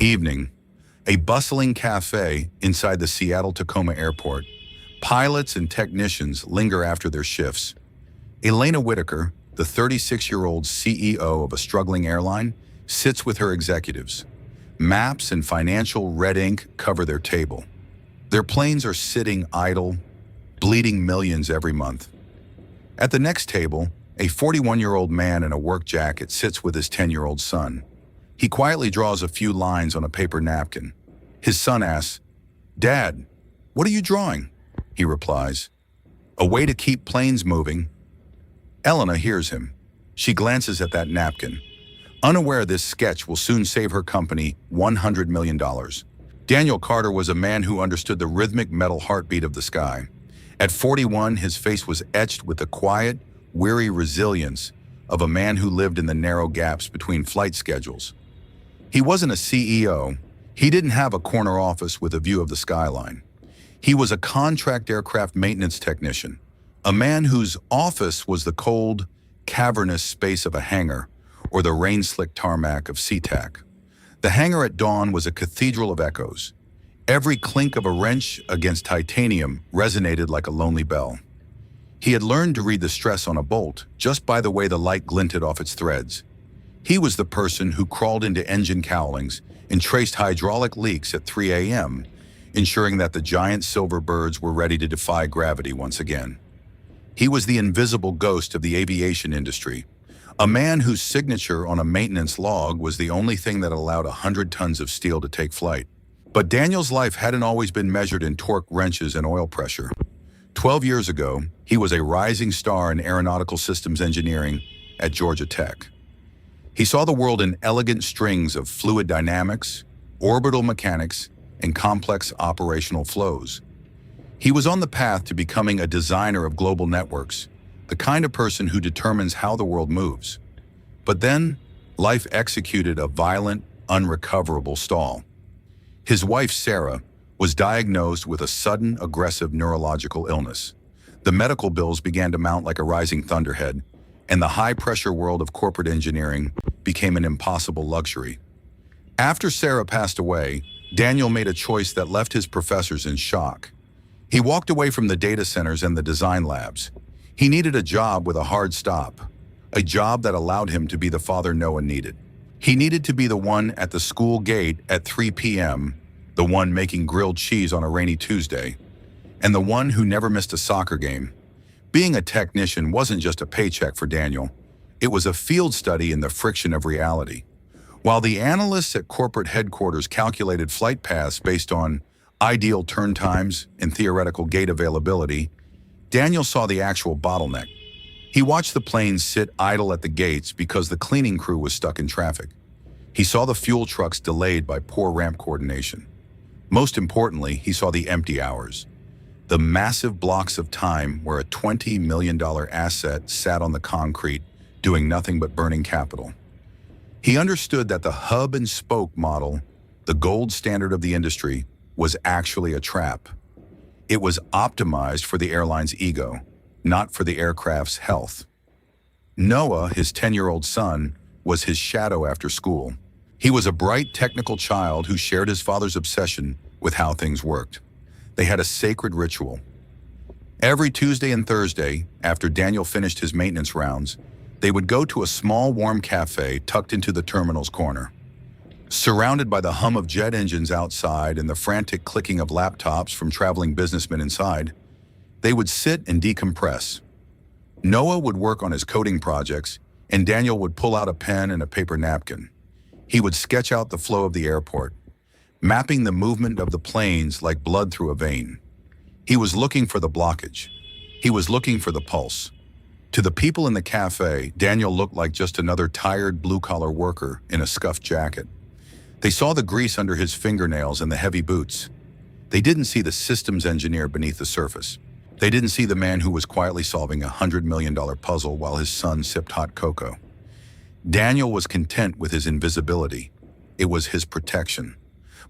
Evening. A bustling cafe inside the Seattle-Tacoma airport. Pilots and technicians linger after their shifts. Elena Whitaker, the 36-year-old CEO of a struggling airline, sits with her executives. Maps and financial red ink cover their table. Their planes are sitting idle, bleeding millions every month. At the next table, a 41-year-old man in a work jacket sits with his 10-year-old son. He quietly draws a few lines on a paper napkin. His son asks, "Dad, what are you drawing?" He replies, "A way to keep planes moving." Elena hears him. She glances at that napkin. Unaware this sketch will soon save her company $100 million. Daniel Carter was a man who understood the rhythmic metal heartbeat of the sky. At 41, his face was etched with the quiet, weary resilience of a man who lived in the narrow gaps between flight schedules. He wasn't a CEO. He didn't have a corner office with a view of the skyline. He was a contract aircraft maintenance technician, a man whose office was the cold, cavernous space of a hangar or the rain-slicked tarmac of SeaTac. The hangar at dawn was a cathedral of echoes. Every clink of a wrench against titanium resonated like a lonely bell. He had learned to read the stress on a bolt just by the way the light glinted off its threads. He was the person who crawled into engine cowlings and traced hydraulic leaks at 3 a.m., ensuring that the giant silver birds were ready to defy gravity once again. He was the invisible ghost of the aviation industry, a man whose signature on a maintenance log was the only thing that allowed 100 tons of steel to take flight. But Daniel's life hadn't always been measured in torque wrenches and oil pressure. 12 years ago, he was a rising star in aeronautical systems engineering at Georgia Tech. He saw the world in elegant strings of fluid dynamics, orbital mechanics, and complex operational flows. He was on the path to becoming a designer of global networks, the kind of person who determines how the world moves. But then, life executed a violent, unrecoverable stall. His wife, Sarah, was diagnosed with a sudden, aggressive neurological illness. The medical bills began to mount like a rising thunderhead, and the high-pressure world of corporate engineering became an impossible luxury. After Sarah passed away, Daniel made a choice that left his professors in shock. He walked away from the data centers and the design labs. He needed a job with a hard stop, a job that allowed him to be the father Noah needed. He needed to be the one at the school gate at 3 p.m., the one making grilled cheese on a rainy Tuesday, and the one who never missed a soccer game. Being a technician wasn't just a paycheck for Daniel. It was a field study in the friction of reality. While the analysts at corporate headquarters calculated flight paths based on ideal turn times and theoretical gate availability, Daniel saw the actual bottleneck. He watched the planes sit idle at the gates because the cleaning crew was stuck in traffic. He saw the fuel trucks delayed by poor ramp coordination. Most importantly, he saw the empty hours, the massive blocks of time where a $20 million asset sat on the concrete doing nothing but burning capital. He understood that the hub and spoke model, the gold standard of the industry, was actually a trap. It was optimized for the airline's ego, not for the aircraft's health. Noah, his 10-year-old son, was his shadow after school. He was a bright technical child who shared his father's obsession with how things worked. They had a sacred ritual. Every Tuesday and Thursday, after Daniel finished his maintenance rounds, they would go to a small warm cafe tucked into the terminal's corner. Surrounded by the hum of jet engines outside and the frantic clicking of laptops from traveling businessmen inside, they would sit and decompress. Noah would work on his coding projects, and Daniel would pull out a pen and a paper napkin. He would sketch out the flow of the airport, mapping the movement of the planes like blood through a vein. He was looking for the blockage. He was looking for the pulse. To the people in the cafe, Daniel looked like just another tired blue-collar worker in a scuffed jacket. They saw the grease under his fingernails and the heavy boots. They didn't see the systems engineer beneath the surface. They didn't see the man who was quietly solving a $100 million puzzle while his son sipped hot cocoa. Daniel was content with his invisibility. It was his protection.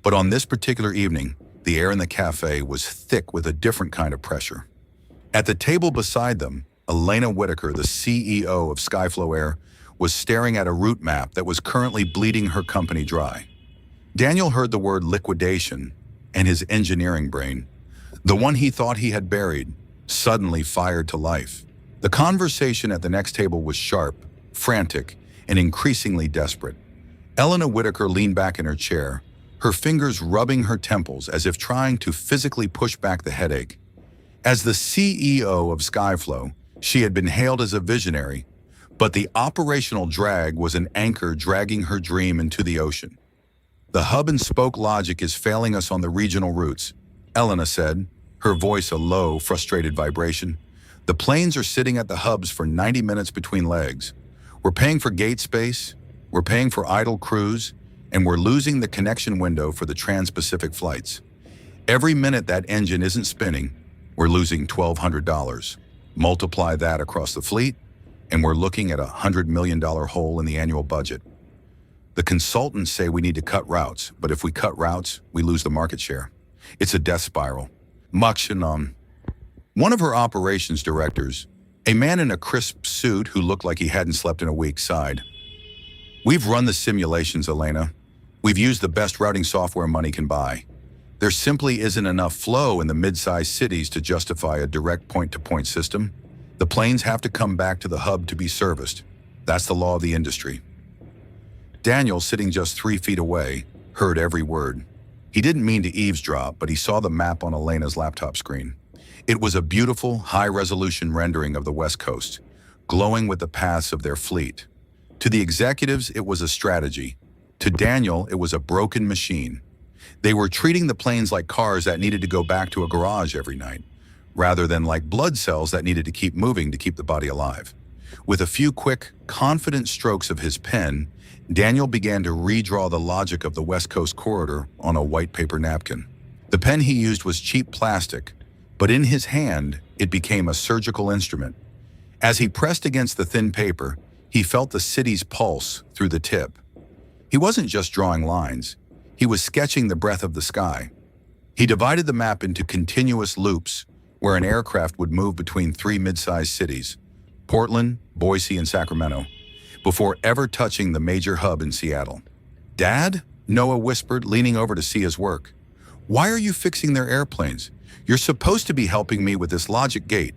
But on this particular evening, the air in the cafe was thick with a different kind of pressure. At the table beside them, Elena Whitaker, the CEO of Skyflow Air, was staring at a route map that was currently bleeding her company dry. Daniel heard the word liquidation, and his engineering brain, the one he thought he had buried, suddenly fired to life. The conversation at the next table was sharp, frantic, and increasingly desperate. Elena Whitaker leaned back in her chair, her fingers rubbing her temples as if trying to physically push back the headache. As the CEO of Skyflow, she had been hailed as a visionary, but the operational drag was an anchor dragging her dream into the ocean. The hub-and-spoke logic is failing us on the regional routes, Elena said, her voice a low, frustrated vibration. The planes are sitting at the hubs for 90 minutes between legs. We're paying for gate space, we're paying for idle crews, and we're losing the connection window for the trans-Pacific flights. Every minute that engine isn't spinning, we're losing $1,200. Multiply that across the fleet, and we're looking at a $100 million hole in the annual budget. The consultants say we need to cut routes, but if we cut routes, we lose the market share. It's a death spiral. Makshanam. One of her operations directors, a man in a crisp suit who looked like he hadn't slept in a week, sighed. We've run the simulations, Elena. We've used the best routing software money can buy. There simply isn't enough flow in the mid-sized cities to justify a direct point-to-point system. The planes have to come back to the hub to be serviced. That's the law of the industry. Daniel, sitting just 3 feet away, heard every word. He didn't mean to eavesdrop, but he saw the map on Elena's laptop screen. It was a beautiful, high-resolution rendering of the West Coast, glowing with the paths of their fleet. To the executives, it was a strategy. To Daniel, it was a broken machine. They were treating the planes like cars that needed to go back to a garage every night, rather than like blood cells that needed to keep moving to keep the body alive. With a few quick, confident strokes of his pen, Daniel began to redraw the logic of the West Coast corridor on a white paper napkin. The pen he used was cheap plastic, but in his hand, it became a surgical instrument. As he pressed against the thin paper, he felt the city's pulse through the tip. He wasn't just drawing lines, he was sketching the breadth of the sky. He divided the map into continuous loops where an aircraft would move between 3 mid-sized cities, Portland, Boise, and Sacramento, before ever touching the major hub in Seattle. Dad? Noah whispered, leaning over to see his work. Why are you fixing their airplanes? You're supposed to be helping me with this logic gate.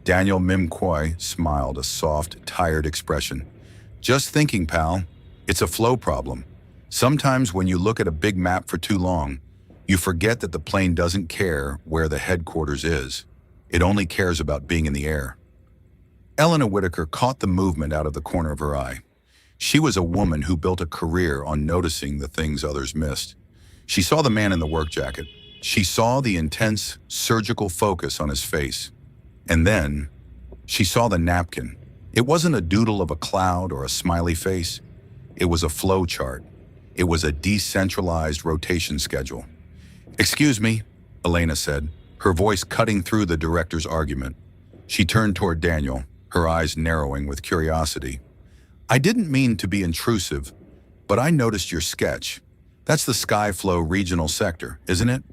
Daniel Mimquoy smiled, a soft, tired expression. Just thinking, pal. It's a flow problem. Sometimes when you look at a big map for too long, you forget that the plane doesn't care where the headquarters is. It only cares about being in the air. Elena Whitaker caught the movement out of the corner of her eye. She was a woman who built a career on noticing the things others missed. She saw the man in the work jacket. She saw the intense, surgical focus on his face. And then, she saw the napkin. It wasn't a doodle of a cloud or a smiley face. It was a flow chart. It was a decentralized rotation schedule. Excuse me, Elena said, her voice cutting through the director's argument. She turned toward Daniel, her eyes narrowing with curiosity. I didn't mean to be intrusive, but I noticed your sketch. That's the Skyflow regional sector, isn't it?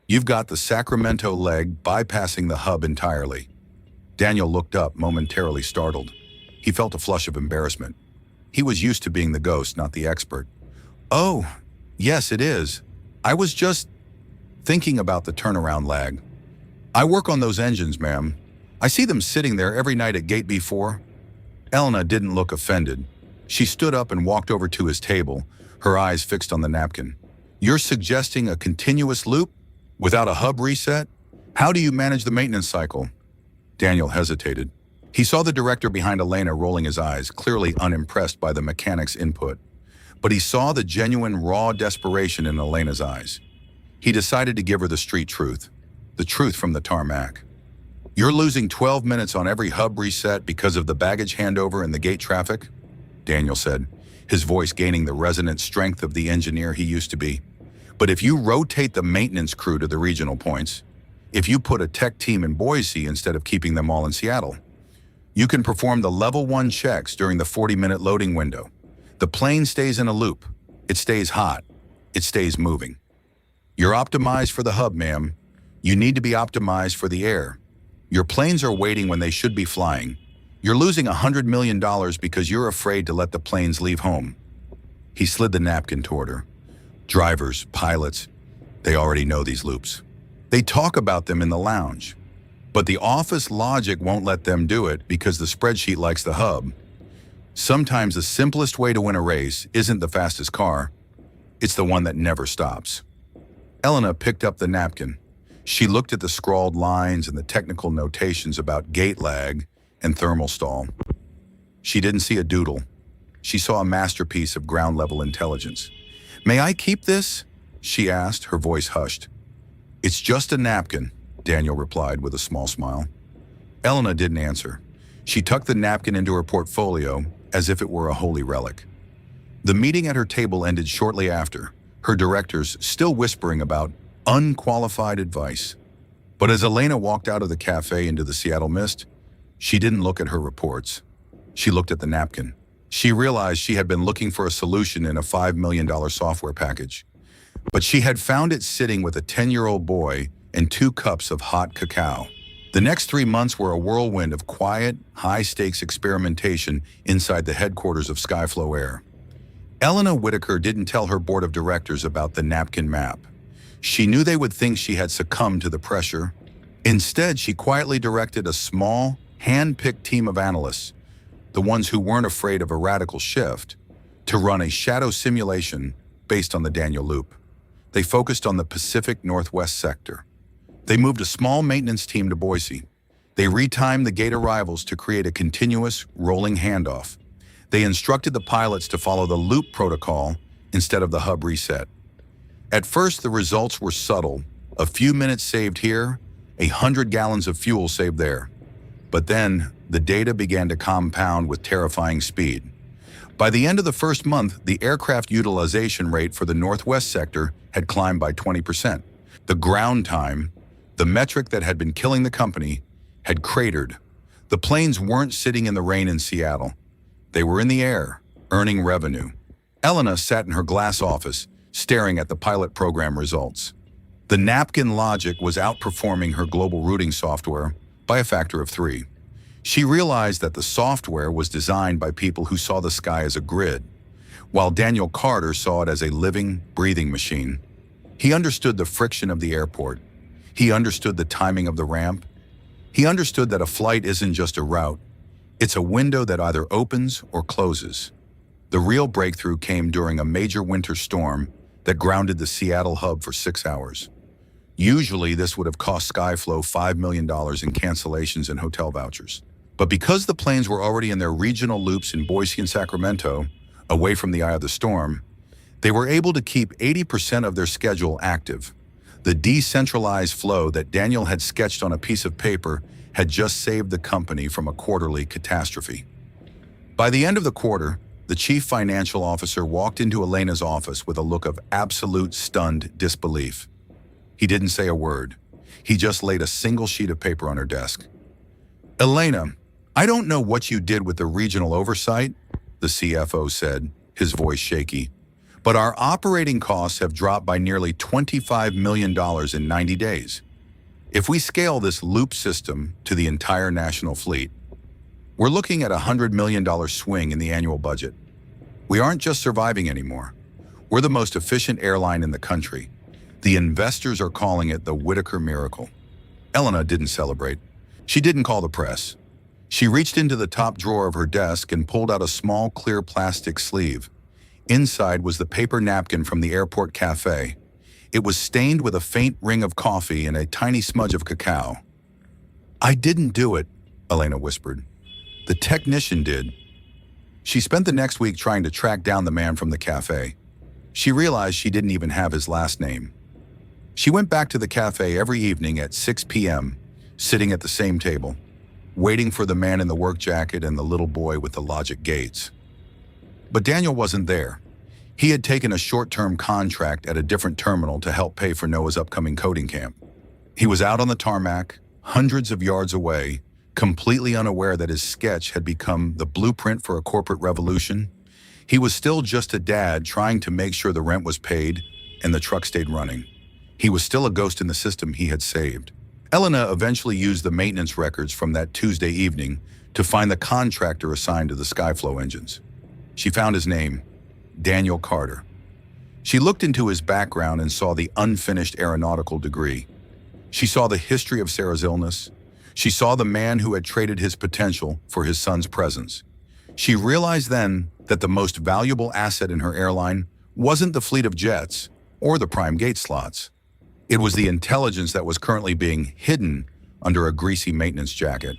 You've got the Sacramento leg bypassing the hub entirely. Daniel looked up, momentarily startled. He felt a flush of embarrassment. He was used to being the ghost, not the expert. Oh, yes, it is. I was just thinking about the turnaround lag. I work on those engines, ma'am. I see them sitting there every night at Gate B4. Elena didn't look offended. She stood up and walked over to his table, her eyes fixed on the napkin. You're suggesting a continuous loop? Without a hub reset? How do you manage the maintenance cycle? Daniel hesitated. He saw the director behind Elena rolling his eyes, clearly unimpressed by the mechanic's input. But he saw the genuine, raw desperation in Elena's eyes. He decided to give her the street truth, the truth from the tarmac. You're losing 12 minutes on every hub reset because of the baggage handover and the gate traffic? Daniel said, his voice gaining the resonant strength of the engineer he used to be. But if you rotate the maintenance crew to the regional points, if you put a tech team in Boise instead of keeping them all in Seattle, you can perform the level 1 checks during the 40-minute loading window. The plane stays in a loop. It stays hot. It stays moving. You're optimized for the hub, ma'am. You need to be optimized for the air. Your planes are waiting when they should be flying. You're losing $100 million because you're afraid to let the planes leave home. He slid the napkin toward her. Drivers, pilots, they already know these loops. They talk about them in the lounge. But the office logic won't let them do it because the spreadsheet likes the hub. Sometimes the simplest way to win a race isn't the fastest car, it's the one that never stops. Elena picked up the napkin. She looked at the scrawled lines and the technical notations about gate lag and thermal stall. She didn't see a doodle. She saw a masterpiece of ground-level intelligence. "May I keep this?" she asked, her voice hushed. "It's just a napkin," Daniel replied with a small smile. Elena didn't answer. She tucked the napkin into her portfolio as if it were a holy relic. The meeting at her table ended shortly after, her directors still whispering about unqualified advice. But as Elena walked out of the cafe into the Seattle mist, she didn't look at her reports. She looked at the napkin. She realized she had been looking for a solution in a $5 million software package. But she had found it sitting with a 10-year-old boy and 2 cups of hot cacao. The next 3 months were a whirlwind of quiet, high-stakes experimentation inside the headquarters of Skyflow Air. Elena Whitaker didn't tell her board of directors about the napkin map. She knew they would think she had succumbed to the pressure. Instead, she quietly directed a small, hand-picked team of analysts, the ones who weren't afraid of a radical shift, to run a shadow simulation based on the Daniel Loop. They focused on the Pacific Northwest sector. They moved a small maintenance team to Boise. They retimed the gate arrivals to create a continuous, rolling handoff. They instructed the pilots to follow the loop protocol instead of the hub reset. At first, the results were subtle. A few minutes saved here, 100 gallons of fuel saved there. But then, the data began to compound with terrifying speed. By the end of the first month, the aircraft utilization rate for the Northwest sector had climbed by 20%. The ground time, the metric that had been killing the company, had cratered. The planes weren't sitting in the rain in Seattle. They were in the air, earning revenue. Elena sat in her glass office, staring at the pilot program results. The napkin logic was outperforming her global routing software by a factor of 3. She realized that the software was designed by people who saw the sky as a grid, while Daniel Carter saw it as a living, breathing machine. He understood the friction of the airport. He understood the timing of the ramp. He understood that a flight isn't just a route. It's a window that either opens or closes. The real breakthrough came during a major winter storm that grounded the Seattle hub for 6 hours. Usually, this would have cost Skyflow $5 million in cancellations and hotel vouchers. But because the planes were already in their regional loops in Boise and Sacramento, away from the eye of the storm, they were able to keep 80% of their schedule active. The decentralized flow that Daniel had sketched on a piece of paper had just saved the company from a quarterly catastrophe. By the end of the quarter, the chief financial officer walked into Elena's office with a look of absolute stunned disbelief. He didn't say a word. He just laid a single sheet of paper on her desk. "Elena, I don't know what you did with the regional oversight," the CFO said, his voice shaky, "but our operating costs have dropped by nearly $25 million in 90 days. If we scale this loop system to the entire national fleet, we're looking at a $100 million swing in the annual budget. We aren't just surviving anymore. We're the most efficient airline in the country. The investors are calling it the Whitaker miracle." Elena didn't celebrate. She didn't call the press. She reached into the top drawer of her desk and pulled out a small clear plastic sleeve. Inside was the paper napkin from the airport café. It was stained with a faint ring of coffee and a tiny smudge of cacao. "I didn't do it," Elena whispered. "The technician did." She spent the next week trying to track down the man from the cafe. She realized she didn't even have his last name. She went back to the cafe every evening at 6 p.m., sitting at the same table, waiting for the man in the work jacket and the little boy with the logic gates. But Daniel wasn't there. He had taken a short-term contract at a different terminal to help pay for Noah's upcoming coding camp. He was out on the tarmac, hundreds of yards away, completely unaware that his sketch had become the blueprint for a corporate revolution. He was still just a dad trying to make sure the rent was paid and the truck stayed running. He was still a ghost in the system he had saved. Elena eventually used the maintenance records from that Tuesday evening to find the contractor assigned to the Skyflow engines. She found his name, Daniel Carter. She looked into his background and saw the unfinished aeronautical degree. She saw the history of Sarah's illness. She saw the man who had traded his potential for his son's presence. She realized then that the most valuable asset in her airline wasn't the fleet of jets or the prime gate slots. It was the intelligence that was currently being hidden under a greasy maintenance jacket.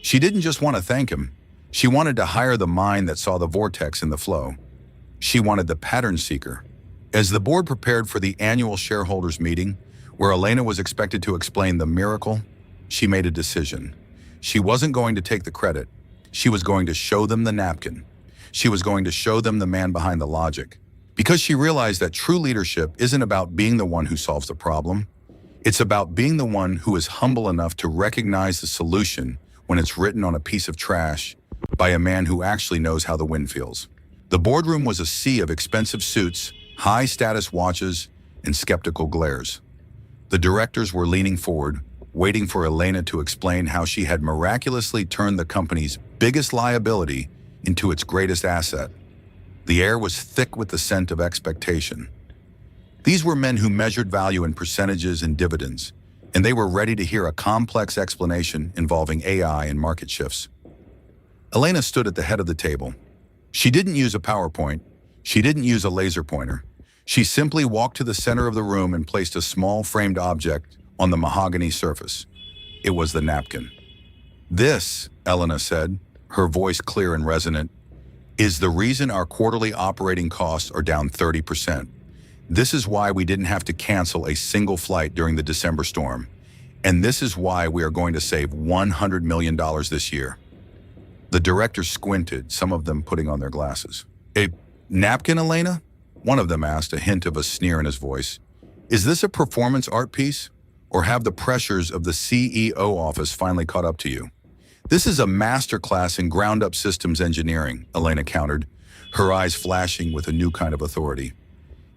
She didn't just want to thank him. She wanted to hire the mind that saw the vortex in the flow. She wanted the pattern seeker. As the board prepared for the annual shareholders meeting, where Elena was expected to explain the miracle, she made a decision. She wasn't going to take the credit. She was going to show them the napkin. She was going to show them the man behind the logic. Because she realized that true leadership isn't about being the one who solves the problem. It's about being the one who is humble enough to recognize the solution when it's written on a piece of trash by a man who actually knows how the wind feels. The boardroom was a sea of expensive suits, high-status watches, and skeptical glares. The directors were leaning forward, waiting for Elena to explain how she had miraculously turned the company's biggest liability into its greatest asset. The air was thick with the scent of expectation. These were men who measured value in percentages and dividends, and they were ready to hear a complex explanation involving AI and market shifts. Elena stood at the head of the table. She didn't use a PowerPoint. She didn't use a laser pointer. She simply walked to the center of the room and placed a small framed object on the mahogany surface. It was the napkin. "This," Elena said, her voice clear and resonant, "is the reason our quarterly operating costs are down 30%. This is why we didn't have to cancel a single flight during the December storm. And this is why we are going to save $100 million this year." The directors squinted, some of them putting on their glasses. "A napkin, Elena?" One of them asked, a hint of a sneer in his voice. "Is this a performance art piece? Or have the pressures of the CEO office finally caught up to you?" "This is a masterclass in ground-up systems engineering," Elena countered, her eyes flashing with a new kind of authority.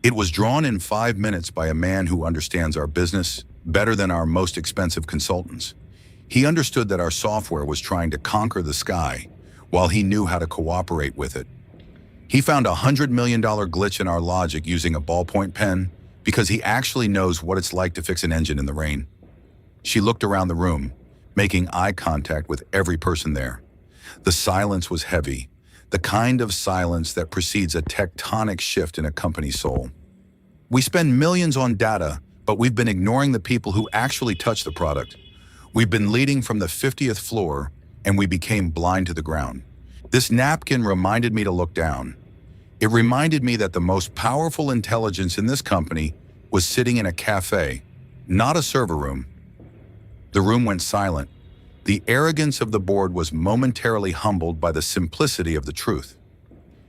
"It was drawn in 5 minutes by a man who understands our business better than our most expensive consultants. He understood that our software was trying to conquer the sky, while he knew how to cooperate with it. He found a $100 million glitch in our logic using a ballpoint pen because he actually knows what it's like to fix an engine in the rain." She looked around the room, making eye contact with every person there. The silence was heavy, the kind of silence that precedes a tectonic shift in a company's soul. "We spend millions on data, but we've been ignoring the people who actually touch the product. We've been leading from the 50th floor, and we became blind to the ground. This napkin reminded me to look down. It reminded me that the most powerful intelligence in this company was sitting in a café, not a server room." The room went silent. The arrogance of the board was momentarily humbled by the simplicity of the truth.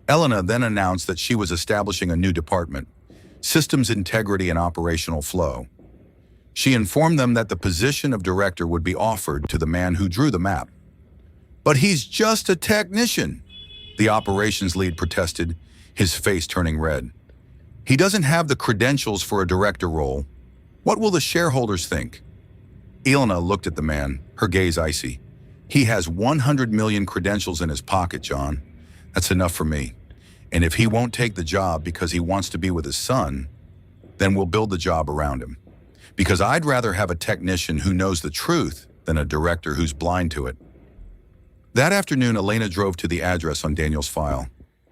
Elena then announced that she was establishing a new department, Systems Integrity and Operational Flow. She informed them that the position of director would be offered to the man who drew the map. "But he's just a technician," the operations lead protested, his face turning red. "He doesn't have the credentials for a director role. What will the shareholders think?" Elena looked at the man, her gaze icy. "He has 100 million credentials in his pocket, John. That's enough for me. And if he won't take the job because he wants to be with his son, then we'll build the job around him. Because I'd rather have a technician who knows the truth than a director who's blind to it." That afternoon, Elena drove to the address on Daniel's file.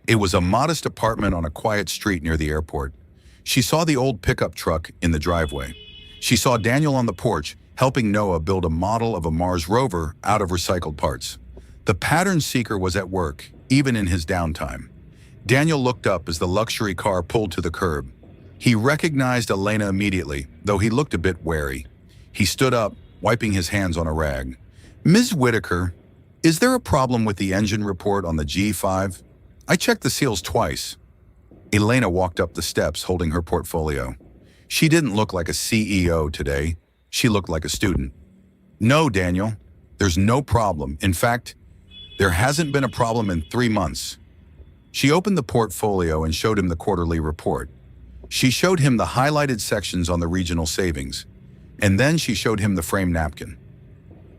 It was a modest apartment on a quiet street near the airport. She saw the old pickup truck in the driveway. She saw Daniel on the porch, helping Noah build a model of a Mars rover out of recycled parts. The pattern seeker was at work, even in his downtime. Daniel looked up as the luxury car pulled to the curb. He recognized Elena immediately, though he looked a bit wary. He stood up, wiping his hands on a rag. "Ms. Whitaker, is there a problem with the engine report on the G5? I checked the seals twice." Elena walked up the steps holding her portfolio. She didn't look like a CEO today. She looked like a student. "No, Daniel, there's no problem. In fact, there hasn't been a problem in 3 months." She opened the portfolio and showed him the quarterly report. She showed him the highlighted sections on the regional savings, and then she showed him the framed napkin.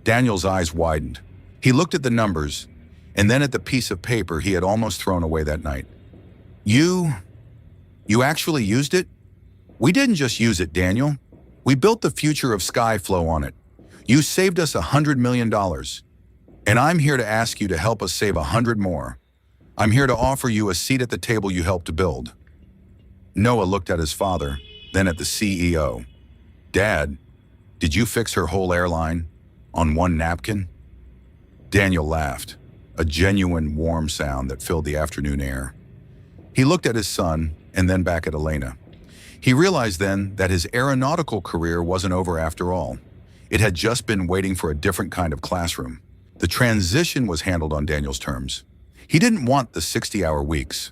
Daniel's eyes widened. He looked at the numbers, and then at the piece of paper he had almost thrown away that night. You You actually used it? We didn't just use it, Daniel. We built the future of Skyflow on it. You saved us $100 million. And I'm here to ask you to help us save 100 more. I'm here to offer you a seat at the table you helped to build. Noah looked at his father, then at the CEO. Dad, did you fix her whole airline on one napkin? Daniel laughed, a genuine warm sound that filled the afternoon air. He looked at his son and then back at Elena. He realized then that his aeronautical career wasn't over after all. It had just been waiting for a different kind of classroom. The transition was handled on Daniel's terms. He didn't want the 60-hour weeks.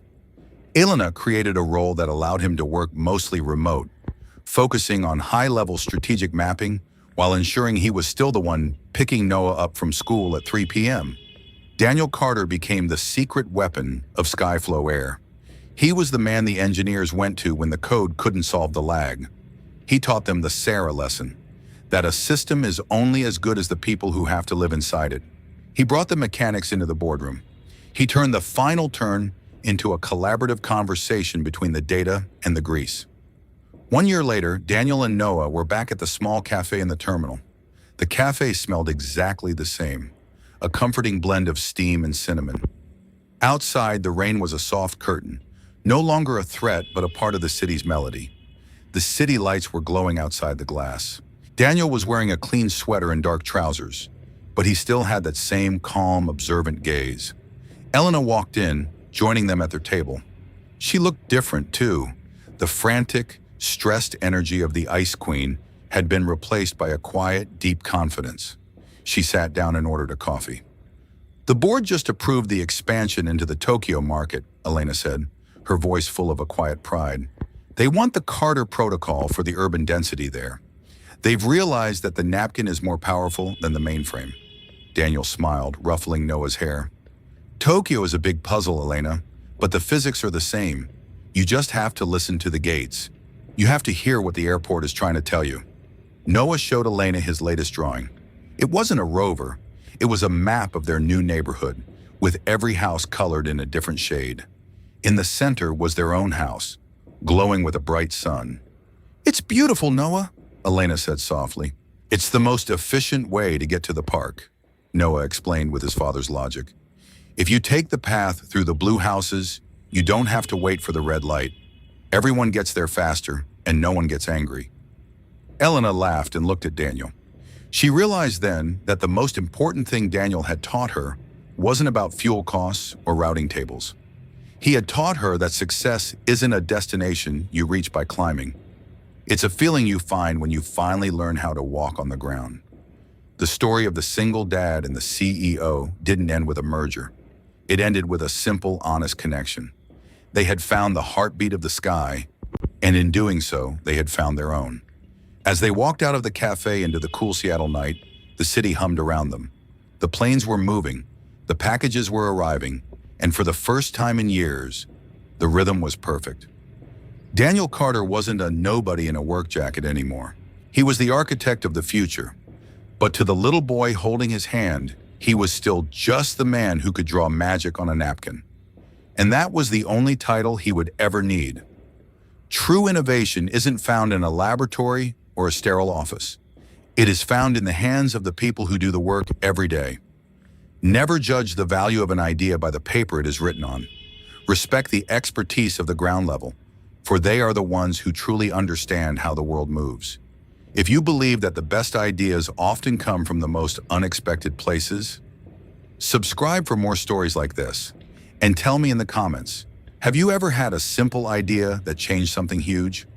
Elena created a role that allowed him to work mostly remote, focusing on high-level strategic mapping while ensuring he was still the one picking Noah up from school at 3 p.m. Daniel Carter became the secret weapon of Skyflow Air. He was the man the engineers went to when the code couldn't solve the lag. He taught them the Sarah lesson, that a system is only as good as the people who have to live inside it. He brought the mechanics into the boardroom. He turned the final turn into a collaborative conversation between the data and the grease. 1 year later, Daniel and Noah were back at the small cafe in the terminal. The cafe smelled exactly the same, a comforting blend of steam and cinnamon. Outside, the rain was a soft curtain, no longer a threat but a part of the city's melody. The city lights were glowing outside the glass. Daniel was wearing a clean sweater and dark trousers, but he still had that same calm, observant gaze. Elena walked in, joining them at their table. She looked different, too. The frantic, stressed energy of the Ice Queen had been replaced by a quiet, deep confidence. She sat down and ordered a coffee. The board just approved the expansion into the Tokyo market, Elena said, her voice full of a quiet pride. They want the Carter Protocol for the urban density there. They've realized that the napkin is more powerful than the mainframe. Daniel smiled, ruffling Noah's hair. Tokyo is a big puzzle, Elena, but the physics are the same. You just have to listen to the gates. You have to hear what the airport is trying to tell you. Noah showed Elena his latest drawing. It wasn't a rover. It was a map of their new neighborhood, with every house colored in a different shade. In the center was their own house, glowing with a bright sun. It's beautiful, Noah, Elena said softly. It's the most efficient way to get to the park, Noah explained with his father's logic. If you take the path through the blue houses, you don't have to wait for the red light. Everyone gets there faster, and no one gets angry. Elena laughed and looked at Daniel. She realized then that the most important thing Daniel had taught her wasn't about fuel costs or routing tables. He had taught her that success isn't a destination you reach by climbing. It's a feeling you find when you finally learn how to walk on the ground. The story of the single dad and the CEO didn't end with a merger. It ended with a simple, honest connection. They had found the heartbeat of the sky, and in doing so, they had found their own. As they walked out of the cafe into the cool Seattle night, the city hummed around them. The planes were moving, the packages were arriving, and for the first time in years, the rhythm was perfect. Daniel Carter wasn't a nobody in a work jacket anymore. He was the architect of the future. But to the little boy holding his hand, he was still just the man who could draw magic on a napkin. And that was the only title he would ever need. True innovation isn't found in a laboratory or a sterile office. It is found in the hands of the people who do the work every day. Never judge the value of an idea by the paper it is written on. Respect the expertise of the ground level, for they are the ones who truly understand how the world moves. If you believe that the best ideas often come from the most unexpected places, subscribe for more stories like this, and tell me in the comments, have you ever had a simple idea that changed something huge?